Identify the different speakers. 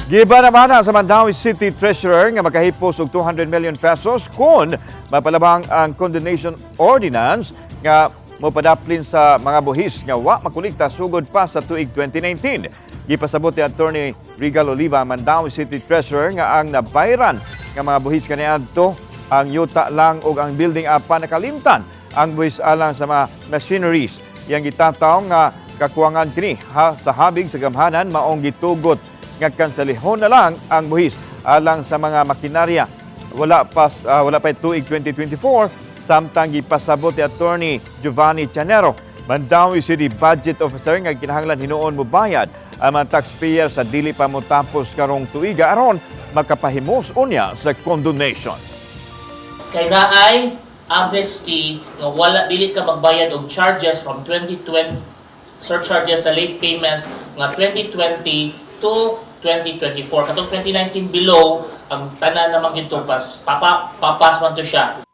Speaker 1: Giba naman sa Mandaue City Treasurer nga makahipos og 200 million pesos kung mapalabang ang condonation ordinance nga mopadaplin sa mga buhis nga wa makulikta sugod pa sa tuig 2019. Gipasabot ni Attorney Regal Oliva, Mandaue City Treasurer, nga ang nabayran nga mga buhis kaniadto ang yuta lang og ang building apan nakalimtan ang buhis alang sa mga machineries. Yang gitataw nga kakuwangan kini sa habig sa gamhanan maong gitugot nga kansalihon na lang ang buhis alang sa mga makinarya. Wala pa tuig 2024 samtang gipasabot ni Attorney Giovanni Chanero, Mandaue City Budget Officer, nga kinahanglan hinuon mo bayad ang mga taxpayer sa dili pa mo tapos karong tuiga aron makapahimos unya sa condonation.
Speaker 2: Kay naay amnesty nga wala dili ka magbayad og charges from 2020 surcharges sa late payments nga 2020 to 2024. Katong 2019 below, ang tanan naman ginto papas man to siya.